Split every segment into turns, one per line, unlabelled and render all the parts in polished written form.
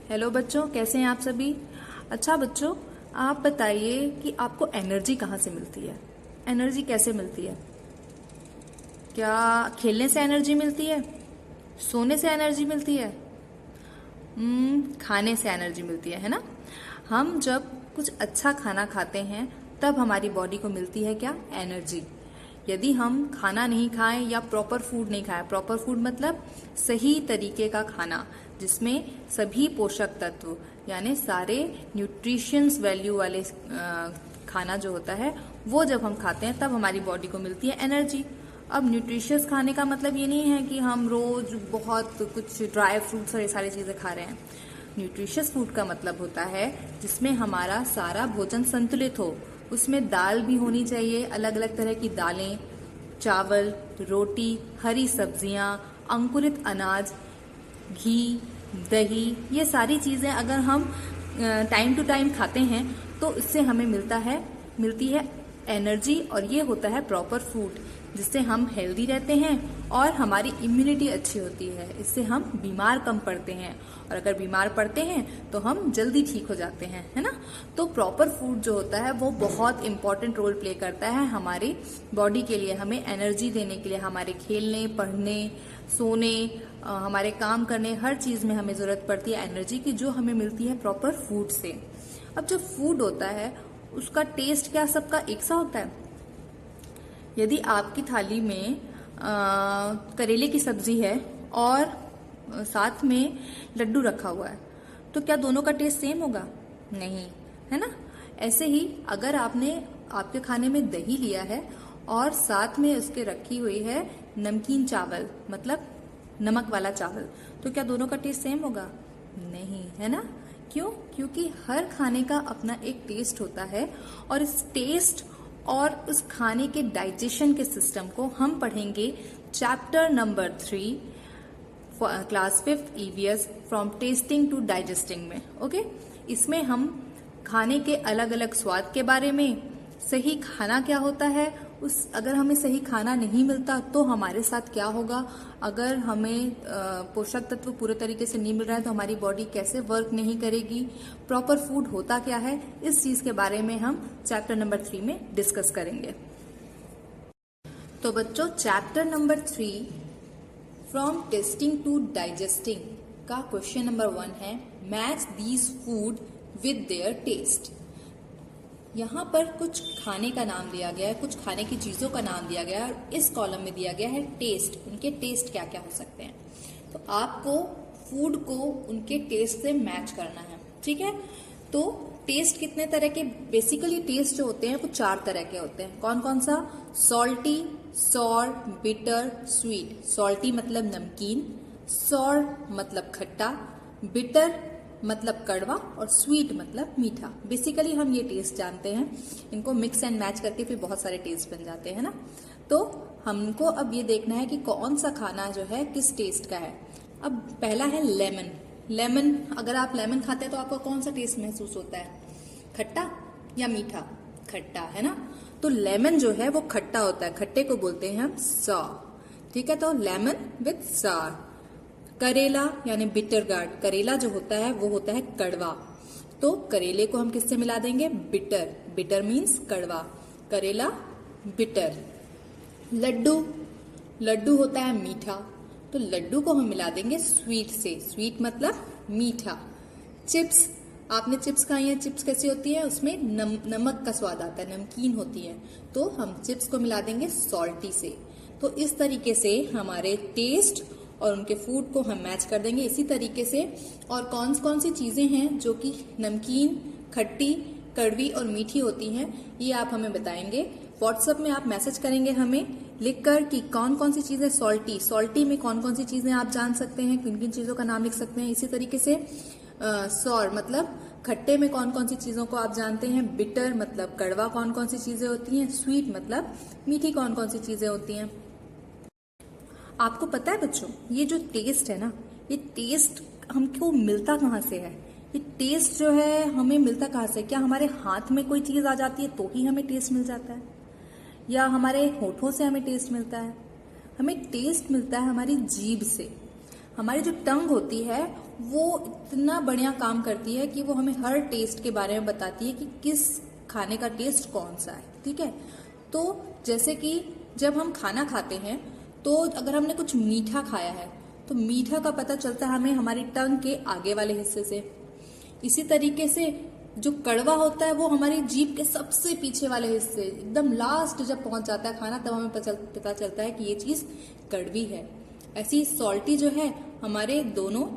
Hello बच्चों, कैसे हैं आप सभी। अच्छा बच्चों, आप बताइए कि आपको एनर्जी कहाँ से मिलती है। एनर्जी कैसे मिलती है? क्या खेलने से एनर्जी मिलती है? सोने से एनर्जी मिलती है? खाने से एनर्जी मिलती है ना। हम जब कुछ अच्छा खाना खाते हैं तब हमारी बॉडी को मिलती है क्या? एनर्जी। यदि हम खाना नहीं खाएं या प्रॉपर फूड नहीं खाएं, प्रॉपर फूड मतलब सही तरीके का खाना जिसमें सभी पोषक तत्व यानी सारे न्यूट्रिशंस वैल्यू वाले खाना जो होता है वो जब हम खाते हैं तब हमारी बॉडी को मिलती है एनर्जी। अब न्यूट्रिशियस खाने का मतलब ये नहीं है कि हम रोज बहुत कुछ ड्राई फ्रूट्स और ये सारी चीजें खा रहे हैं। न्यूट्रिशियस फूड का मतलब होता है जिसमें हमारा सारा भोजन संतुलित हो। उसमें दाल भी होनी चाहिए, अलग अलग तरह की दालें, चावल, रोटी, हरी सब्जियां, अंकुरित अनाज, घी, दही, ये सारी चीजें अगर हम टाइम टू टाइम खाते हैं तो इससे हमें मिलती है एनर्जी। और ये होता है प्रॉपर फूड जिससे हम हेल्दी रहते हैं और हमारी इम्यूनिटी अच्छी होती है। इससे हम बीमार कम पड़ते हैं और अगर बीमार पड़ते हैं तो हम जल्दी ठीक हो जाते हैं, है ना। तो प्रॉपर फूड जो होता है वो बहुत इंपॉर्टेंट रोल प्ले करता है हमारी बॉडी के लिए, हमें एनर्जी देने के लिए, हमारे खेलने, पढ़ने, सोने, हमारे काम करने, हर चीज में हमें जरूरत पड़ती है एनर्जी की, जो हमें मिलती है प्रॉपर फूड से। अब जो फूड होता है उसका टेस्ट क्या सबका एक सा होता है? यदि आपकी थाली में करेले की सब्जी है और साथ में लड्डू रखा हुआ है तो क्या दोनों का टेस्ट सेम होगा? नहीं, है ना। ऐसे ही अगर आपने आपके खाने में दही लिया है और साथ में उसके रखी हुई है नमकीन चावल मतलब नमक वाला चावल, तो क्या दोनों का टेस्ट सेम होगा? नहीं, है ना। क्यों? क्योंकि हर खाने का अपना एक टेस्ट होता है और इस टेस्ट और उस खाने के डाइजेशन के सिस्टम को हम पढ़ेंगे chapter number 3 class 5 EVS from tasting to digesting में। ओके, इसमें हम खाने के अलग अलग स्वाद के बारे में, सही खाना क्या होता है, अगर हमें सही खाना नहीं मिलता तो हमारे साथ क्या होगा, अगर हमें पोषक तत्व पूरे तरीके से नहीं मिल रहा है तो हमारी बॉडी कैसे वर्क नहीं करेगी, प्रॉपर फूड होता क्या है, इस चीज के बारे में हम चैप्टर नंबर 3 में डिस्कस करेंगे। तो बच्चों, chapter number 3 from tasting to digesting का क्वेश्चन नंबर 1 है match these food with their taste. यहाँ पर कुछ खाने का नाम दिया गया है, कुछ खाने की चीजों का नाम दिया गया है और इस कॉलम में दिया गया है टेस्ट। उनके टेस्ट क्या क्या हो सकते हैं, तो आपको फूड को उनके टेस्ट से मैच करना है, ठीक है। तो टेस्ट कितने तरह के, बेसिकली टेस्ट जो होते हैं वो 4 तरह के होते हैं। कौन कौन सा? Salty, sour, bitter, sweet. Salty मतलब नमकीन, सॉर मतलब खट्टा, बिटर मतलब कड़वा और स्वीट मतलब मीठा। बेसिकली हम ये टेस्ट जानते हैं, इनको मिक्स एंड मैच करके फिर बहुत सारे टेस्ट बन जाते हैं ना। तो हमको अब ये देखना है कि कौन सा खाना जो है किस टेस्ट का है। अब पहला है लेमन। लेमन, अगर आप लेमन खाते हैं तो आपको कौन सा टेस्ट महसूस होता है? खट्टा या मीठा? खट्टा, है ना। तो लेमन जो है वो खट्टा होता है, खट्टे को बोलते हैं हम सॉर, ठीक है। तो लेमन विद सॉर। करेला यानी बिटर गार्ड, करेला जो होता है वो होता है कड़वा, तो करेले को हम किससे मिला देंगे? बिटर। बिटर मीन्स कड़वा, करेला बिटर। लड्डू, लड्डू होता है मीठा, तो लड्डू को हम मिला देंगे स्वीट से, स्वीट मतलब मीठा। चिप्स, आपने चिप्स खाई है, चिप्स कैसी होती है? उसमें नमक का स्वाद आता है, नमकीन होती है, तो हम चिप्स को मिला देंगे सॉल्टी से। तो इस तरीके से हमारे टेस्ट और उनके फूड को हम मैच कर देंगे इसी तरीके से। और कौन कौन सी चीजें हैं जो कि नमकीन, खट्टी, कड़वी और मीठी होती हैं, ये आप हमें बताएंगे। व्हाट्सएप में आप मैसेज करेंगे हमें लिखकर कि कौन कौन सी चीजें सॉल्टी, सॉल्टी में कौन कौन सी चीजें आप जान सकते हैं, किन किन चीजों का नाम लिख सकते हैं। इसी तरीके से सॉर मतलब खट्टे में कौन कौन सी चीजों को आप जानते हैं, बिटर मतलब कड़वा कौन कौन सी चीजें होती हैं, स्वीट मतलब मीठी कौन कौन सी चीजें होती हैं। आपको पता है बच्चों, ये जो टेस्ट है ना, ये टेस्ट हमको मिलता कहाँ से है? ये टेस्ट जो है हमें मिलता कहाँ से? क्या हमारे हाथ में कोई चीज आ जाती है तो ही हमें टेस्ट मिल जाता है, या हमारे होठों से हमें टेस्ट मिलता है? हमें टेस्ट मिलता है हमारी जीभ से। हमारी जो टंग होती है वो इतना बढ़िया काम करती है कि वो हमें हर टेस्ट के बारे में बताती है कि किस खाने का टेस्ट कौन सा है। ठीक है, तो जैसे कि जब हम खाना खाते हैं तो अगर हमने कुछ मीठा खाया है तो मीठा का पता चलता है हमें हमारी टंग के आगे वाले हिस्से से। इसी तरीके से जो कड़वा होता है वो हमारी जीभ के सबसे पीछे वाले हिस्से, एकदम लास्ट जब पहुंच जाता है खाना तब हमें पता चलता है कि ये चीज कड़वी है। ऐसी सॉल्टी जो है हमारे दोनों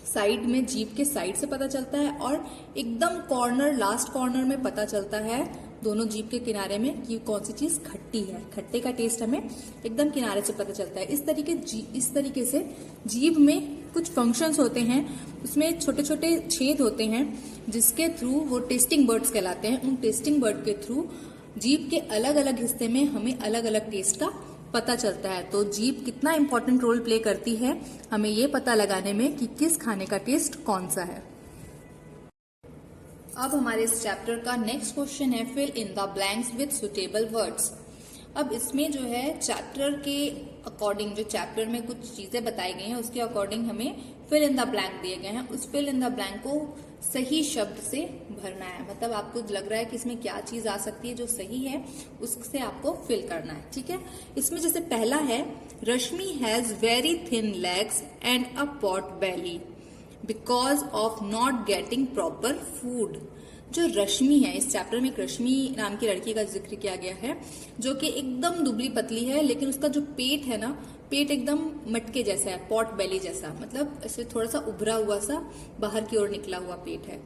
साइड में, जीभ के साइड से पता चलता है, और एकदम कॉर्नर, लास्ट कॉर्नर में पता चलता है दोनों जीभ के किनारे में कि कौन सी चीज खट्टी है। खट्टे का टेस्ट हमें एकदम किनारे से पता चलता है। इस तरीके से जीभ में कुछ फंक्शंस होते हैं, उसमें छोटे छोटे छेद होते हैं जिसके थ्रू वो टेस्टिंग बर्ड्स कहलाते हैं। उन टेस्टिंग बर्ड के थ्रू जीभ के अलग अलग हिस्से में हमें अलग अलग टेस्ट का पता चलता है। तो जीभ कितना इंपॉर्टेंट रोल प्ले करती है हमें ये पता लगाने में कि किस खाने का टेस्ट कौन सा है। अब हमारे इस चैप्टर का नेक्स्ट क्वेश्चन है fill in the blanks with suitable words. अब इसमें जो है चैप्टर के अकॉर्डिंग, जो चैप्टर में कुछ चीजें बताई गई हैं उसके अकॉर्डिंग हमें फिल इन द ब्लैंक दिए गए हैं। उस फिल इन द ब्लैंक को सही शब्द से भरना है। मतलब आपको लग रहा है कि इसमें क्या चीज आ सकती है जो सही है, उससे आपको फिल करना है। ठीक है, इसमें जैसे पहला है, Rashmi has very thin legs and a pot belly because of not getting proper food. जो रश्मि है, इस चैप्टर में एक रश्मि नाम की लड़की का जिक्र किया गया है जो कि एकदम दुबली पतली है, लेकिन उसका जो पेट है ना, पेट एकदम मटके जैसा है, पॉट बेली जैसा, मतलब ऐसे थोड़ा सा उभरा हुआ सा बाहर की ओर निकला हुआ पेट है।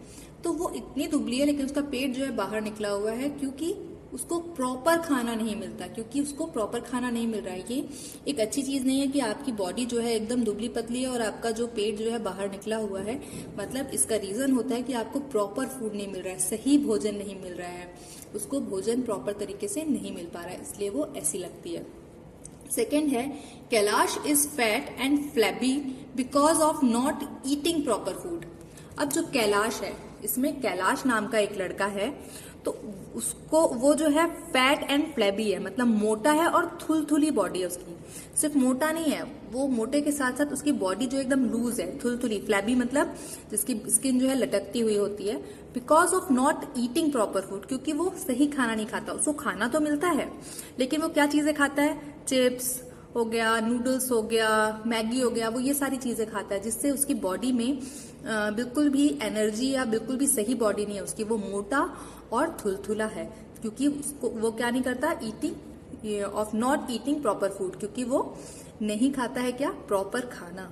तो वो इतनी दुबली है लेकिन उसका पेट जो है बाहर निकला हुआ है क्योंकि उसको प्रॉपर खाना नहीं मिलता, क्योंकि उसको प्रॉपर खाना नहीं मिल रहा है। ये एक अच्छी चीज नहीं है कि आपकी बॉडी जो है एकदम दुबली पतली है और आपका जो पेट जो है बाहर निकला हुआ है। मतलब इसका रीजन होता है कि आपको प्रॉपर फूड नहीं मिल रहा है, सही भोजन नहीं मिल रहा है, उसको भोजन प्रॉपर तरीके से नहीं मिल पा रहा है, इसलिए वो ऐसी लगती है। सेकेंड है, Kailash is fat and flabby because of not eating proper food. अब जो कैलाश है, इसमें कैलाश नाम का एक लड़का है, तो उसको वो जो है फैट एंड फ्लैबी है, मतलब मोटा है और थुलथुली बॉडी है उसकी। सिर्फ मोटा नहीं है, वो मोटे के साथ साथ उसकी बॉडी जो एकदम लूज है, थुलथुली। फ्लैबी मतलब जिसकी स्किन जो है लटकती हुई होती है। Because of not eating proper food, क्योंकि वो सही खाना नहीं खाता। उसको खाना तो मिलता है लेकिन वो क्या चीजें खाता है, चिप्स हो गया, नूडल्स हो गया, मैगी हो गया, वो ये सारी चीजें खाता है जिससे उसकी बॉडी में बिल्कुल भी एनर्जी या बिल्कुल भी सही बॉडी नहीं है उसकी। वो मोटा और थुलथुला है क्योंकि उसको वो क्या नहीं करता, eating of not eating proper food, क्योंकि वो नहीं खाता है क्या, प्रॉपर खाना।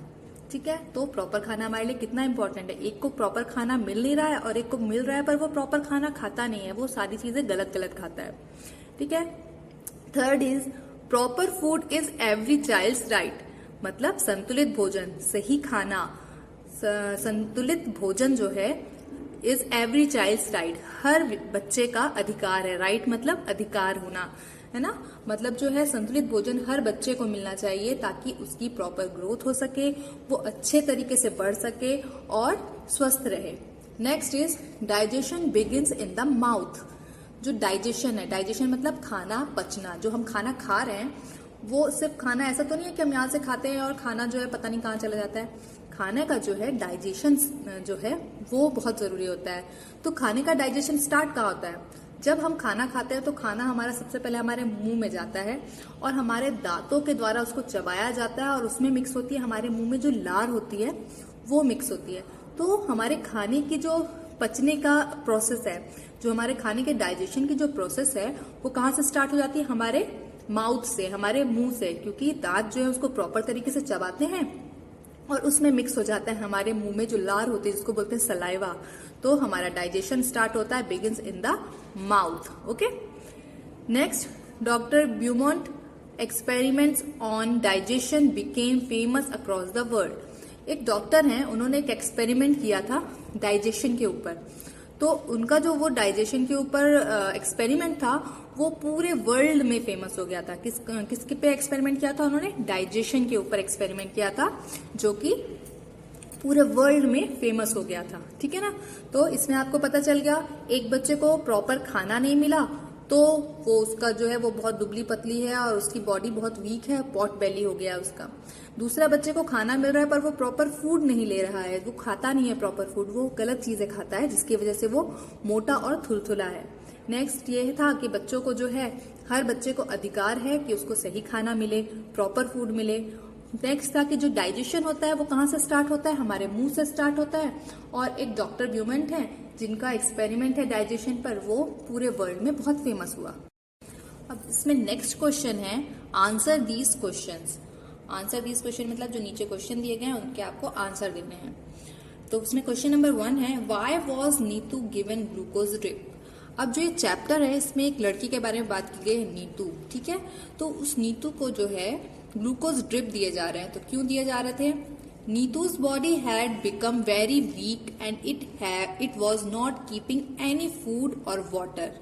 ठीक है, तो प्रॉपर खाना हमारे लिए कितना इंपॉर्टेंट है। एक को प्रॉपर खाना मिल नहीं रहा है और एक को मिल रहा है पर वो प्रॉपर खाना खाता नहीं है, वो सारी चीजें गलत गलत खाता है। ठीक है, third is proper food is every child's right, मतलब संतुलित भोजन, सही खाना, संतुलित भोजन जो है इज एवरी चाइल्ड्स राइट, हर बच्चे का अधिकार है। राइट मतलब अधिकार होना, है ना। मतलब जो है संतुलित भोजन हर बच्चे को मिलना चाहिए ताकि उसकी प्रॉपर ग्रोथ हो सके, वो अच्छे तरीके से बढ़ सके और स्वस्थ रहे। Next is digestion begins in the mouth. जो डाइजेशन है, डाइजेशन मतलब खाना पचना। जो हम खाना खा रहे हैं वो सिर्फ खाना ऐसा तो नहीं है कि हम यहाँ से खाते हैं और खाना जो है पता नहीं कहाँ चला जाता है। खाने का जो है डाइजेशन जो है वो बहुत जरूरी होता है। तो खाने का डाइजेशन स्टार्ट कहाँ होता है, जब हम खाना खाते हैं तो खाना हमारा सबसे पहले हमारे मुंह में जाता है और हमारे दांतों के द्वारा उसको चबाया जाता है और उसमें मिक्स होती है, हमारे मुंह में जो लार होती है वो मिक्स होती है। तो हमारे खाने की जो पचने का प्रोसेस है, जो हमारे खाने के डाइजेशन की जो प्रोसेस है वो कहाँ से स्टार्ट हो जाती है, हमारे माउथ से, हमारे मुंह से, क्योंकि दांत जो है उसको प्रॉपर तरीके से चबाते हैं और उसमें मिक्स हो जाता है हमारे मुंह में जो लार होती है जिसको बोलते हैं सलाइवा। तो हमारा डाइजेशन स्टार्ट होता है, begins in the mouth. Okay, next, doctor Beaumont experiments on digestion became famous across the world. एक डॉक्टर हैं, उन्होंने एक एक्सपेरिमेंट किया था डाइजेशन के ऊपर। तो उनका जो वो डाइजेशन के ऊपर एक्सपेरिमेंट था वो पूरे वर्ल्ड में फेमस हो गया था। किसके पे एक्सपेरिमेंट किया था उन्होंने, डाइजेशन के ऊपर एक्सपेरिमेंट किया था, जो कि पूरे वर्ल्ड में फेमस हो गया था। ठीक है ना, तो इसमें आपको पता चल गया एक बच्चे को प्रॉपर खाना नहीं मिला तो वो उसका जो है वो बहुत दुबली पतली है और उसकी बॉडी बहुत वीक है, पॉट बेली हो गया उसका। दूसरा बच्चे को खाना मिल रहा है पर वो प्रॉपर फूड नहीं ले रहा है, वो खाता नहीं है प्रॉपर फूड, वो गलत चीजें खाता है जिसकी वजह से वो मोटा और थुलथुला है। नेक्स्ट ये था कि बच्चों को जो है, हर बच्चे को अधिकार है कि उसको सही खाना मिले, प्रॉपर फूड मिले। नेक्स्ट था कि जो डाइजेशन होता है वो कहाँ से स्टार्ट होता है, हमारे मुंह से स्टार्ट होता है। और एक डॉक्टर ब्यूमेंट है जिनका एक्सपेरिमेंट है डाइजेशन पर, वो पूरे वर्ल्ड में बहुत फेमस हुआ। अब इसमें नेक्स्ट क्वेश्चन है answer these questions. Answer these question मतलब जो नीचे क्वेश्चन दिए गए हैं उनके आपको आंसर देने हैं। तो उसमें क्वेश्चन नंबर 1 है why was Neetu given glucose drip. अब जो ये चैप्टर है इसमें एक लड़की के बारे में बात की गई है, नीतू, ठीक है। तो उस नीतू को जो है ग्लूकोज ड्रिप दिए जा रहे हैं। तो क्यों दिए जा रहे थे? Neetu's body had become very weak and it was not keeping any food और वाटर।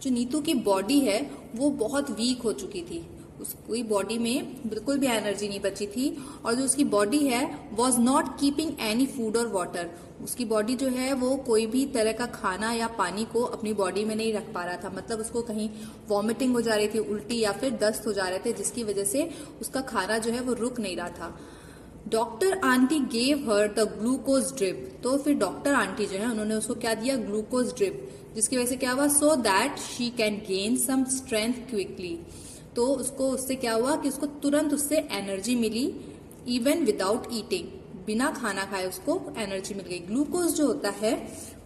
जो नीतू की बॉडी है वो बहुत वीक हो चुकी थी, उसकी बॉडी में बिल्कुल भी एनर्जी नहीं बची थी। और जो उसकी बॉडी है was not keeping any food और वाटर, उसकी बॉडी जो है वो कोई भी तरह का खाना या पानी को अपनी बॉडी में नहीं रख पा रहा था। मतलब उसको कहीं वॉमिटिंग हो जा रही थी, उल्टी या फिर दस्त हो जा रहे थे, जिसकी वजह से उसका खाना जो है वो रुक नहीं रहा था। Doctor aunty gave her the glucose drip. तो फिर डॉक्टर आंटी जो है उन्होंने उसको क्या दिया? ग्लूकोज ड्रिप, जिसकी वजह से क्या हुआ? So that she can gain some strength quickly. तो उसको उससे क्या हुआ कि उसको तुरंत उससे एनर्जी मिली, इवन विदाउट ईटिंग, बिना खाना खाए उसको एनर्जी मिल गई। ग्लूकोज जो होता है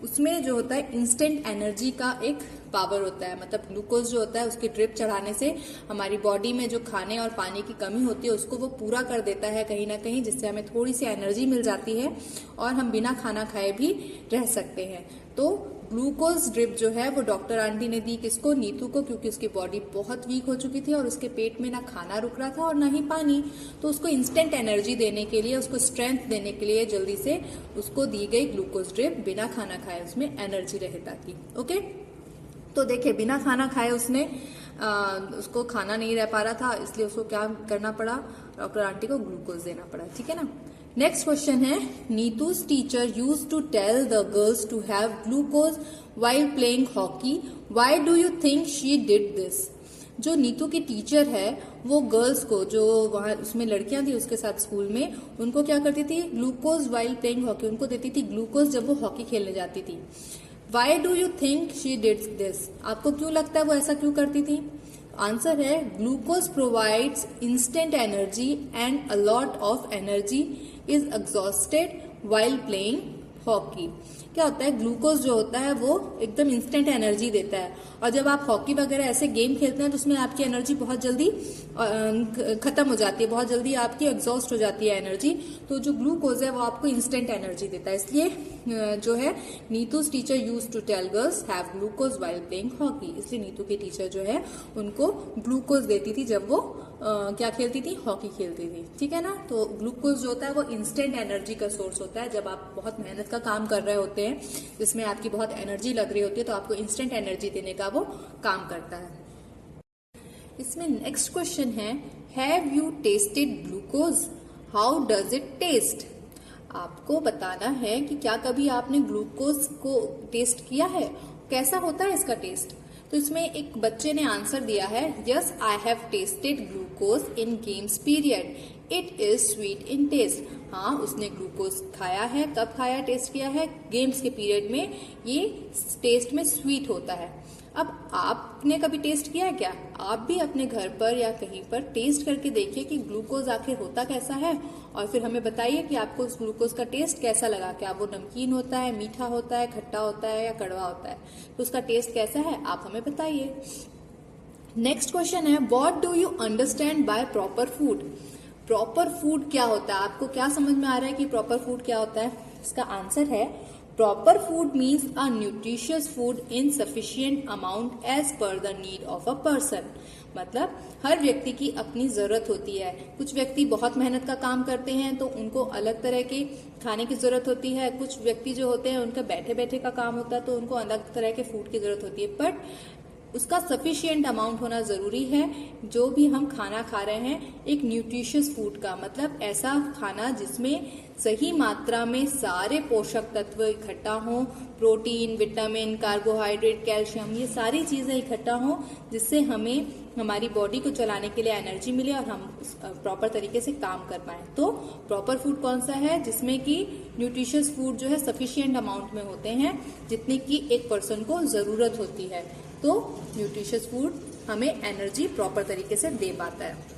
उसमें जो होता है इंस्टेंट एनर्जी का एक पावर होता है। मतलब ग्लूकोज जो होता है उसकी ड्रिप चढ़ाने से हमारी बॉडी में जो खाने और पानी की कमी होती है उसको वो पूरा कर देता है कहीं ना कहीं, जिससे हमें थोड़ी सी एनर्जी मिल जाती है और हम बिना खाना खाए भी रह सकते हैं। तो ग्लूकोज ड्रिप जो है वो डॉक्टर आंटी ने दी किसको? नीतू को, क्योंकि उसकी बॉडी बहुत वीक हो चुकी थी और उसके पेट में ना खाना रुक रहा था और ना ही पानी। तो उसको इंस्टेंट एनर्जी देने के लिए, उसको स्ट्रेंथ देने के लिए जल्दी से उसको दी गई ग्लूकोज ड्रिप, बिना खाना खाए उसमें एनर्जी रहे ताकि। ओके, तो देखिए बिना खाना खाए उसने उसको खाना नहीं रह पा रहा था, इसलिए उसको क्या करना पड़ा? डॉक्टर आंटी को ग्लूकोज देना पड़ा, ठीक है ना। नेक्स्ट क्वेश्चन है Neetu's teacher use to tell the girls to have glucose while playing hockey, why do you think she did this. जो नीतू की टीचर है वो गर्ल्स को, जो वहां उसमें लड़कियां थी उसके साथ स्कूल में, उनको क्या करती थी? ग्लूकोज वाइल प्लेइंग हॉकी, उनको देती थी ग्लूकोज जब वो हॉकी खेलने जाती थी। Why do you think she did this, आपको क्यों लगता है वो ऐसा क्यों करती थी? आंसर है glucose provides instant energy and a lot of energy is exhausted while playing hockey. क्या होता है? ग्लूकोज जो होता है वो एकदम इंस्टेंट एनर्जी देता है, और जब आप हॉकी वगैरह ऐसे गेम खेलते हैं तो उसमें आपकी एनर्जी बहुत जल्दी खत्म हो जाती है, बहुत जल्दी आपकी एग्जॉस्ट हो जाती है एनर्जी। तो जो ग्लूकोज है वो आपको इंस्टेंट एनर्जी देता है, इसलिए जो है Neetu's teacher use to tell girls have glucose while playing hockey, इसलिए नीतू की टीचर जो है उनको ग्लूकोज देती थी जब वो क्या खेलती थी? हॉकी खेलती थी, ठीक है ना। तो ग्लूकोज जो होता है वो इंस्टेंट एनर्जी का सोर्स होता है। जब आप बहुत मेहनत का काम कर रहे होते हैं जिसमें आपकी बहुत एनर्जी लग रही होती है तो आपको इंस्टेंट एनर्जी देने का वो काम करता है। इसमें नेक्स्ट क्वेश्चन है have you tested glucose, how does it taste. आपको बताना है कि क्या कभी आपने ग्लूकोज को टेस्ट किया है, कैसा होता है इसका टेस्ट। तो इसमें एक बच्चे ने आंसर दिया है yes I have tested glucose in games period, it is sweet in taste. हाँ, उसने ग्लूकोज खाया है। कब खाया, टेस्ट किया है? गेम्स के पीरियड में ये टेस्ट में स्वीट होता है। अब आपने कभी टेस्ट किया है क्या? आप भी अपने घर पर या कहीं पर टेस्ट करके देखिए कि ग्लूकोज आखिर होता कैसा है, और फिर हमें बताइए कि आपको उस ग्लूकोज का टेस्ट कैसा लगा। क्या वो नमकीन होता है, मीठा होता है, खट्टा होता है या कड़वा होता है? तो उसका टेस्ट कैसा है आप हमें बताइए। नेक्स्ट क्वेश्चन है what do you understand by proper food. Proper food क्या होता है? आपको क्या समझ में आ रहा है कि प्रॉपर फूड क्या होता है? इसका आंसर है proper food means a nutritious food in sufficient amount as per the need of a person. मतलब हर व्यक्ति की अपनी जरूरत होती है। कुछ व्यक्ति बहुत मेहनत का काम करते हैं तो उनको अलग तरह के खाने की जरूरत होती है। कुछ व्यक्ति जो होते हैं उनका बैठे बैठे का काम होता है तो उनको अलग तरह के फूड की जरूरत होती है। बट उसका सफिशिएंट अमाउंट होना जरूरी है। जो भी हम खाना खा रहे हैं एक न्यूट्रिशियस फूड का मतलब ऐसा खाना जिसमें सही मात्रा में सारे पोषक तत्व इकट्ठा हो, प्रोटीन, विटामिन, कार्बोहाइड्रेट, कैल्शियम, ये सारी चीजें इकट्ठा हो जिससे हमें हमारी बॉडी को चलाने के लिए एनर्जी मिले और हम प्रॉपर तरीके से काम कर पाए। तो प्रॉपर फूड कौन सा है? जिसमें कि न्यूट्रिशियस फूड जो है सफिशिएंट अमाउंट में होते हैं जितनी कि एक पर्सन को जरूरत होती है। तो न्यूट्रिशियस फूड हमें एनर्जी प्रॉपर तरीके से दे पाता है।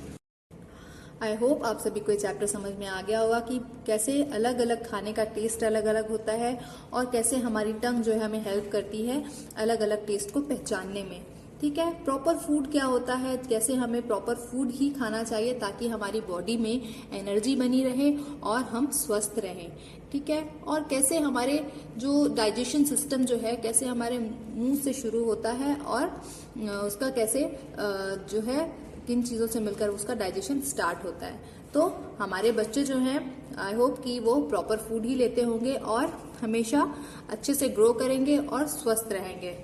आई होप आप सभी को ये चैप्टर समझ में आ गया होगा कि कैसे अलग अलग खाने का टेस्ट अलग अलग होता है और कैसे हमारी टंग जो है हमें हेल्प करती है अलग अलग टेस्ट को पहचानने में। ठीक है, प्रॉपर फूड क्या होता है, कैसे हमें प्रॉपर फूड ही खाना चाहिए ताकि हमारी बॉडी में एनर्जी बनी रहे और हम स्वस्थ रहें। ठीक है, और कैसे हमारे जो डाइजेशन सिस्टम जो है कैसे हमारे मुंह से शुरू होता है और उसका कैसे जो है किन चीज़ों से मिलकर उसका डाइजेशन स्टार्ट होता है। तो हमारे बच्चे जो हैं आई होप कि वो प्रॉपर फूड ही लेते होंगे और हमेशा अच्छे से ग्रो करेंगे और स्वस्थ रहेंगे।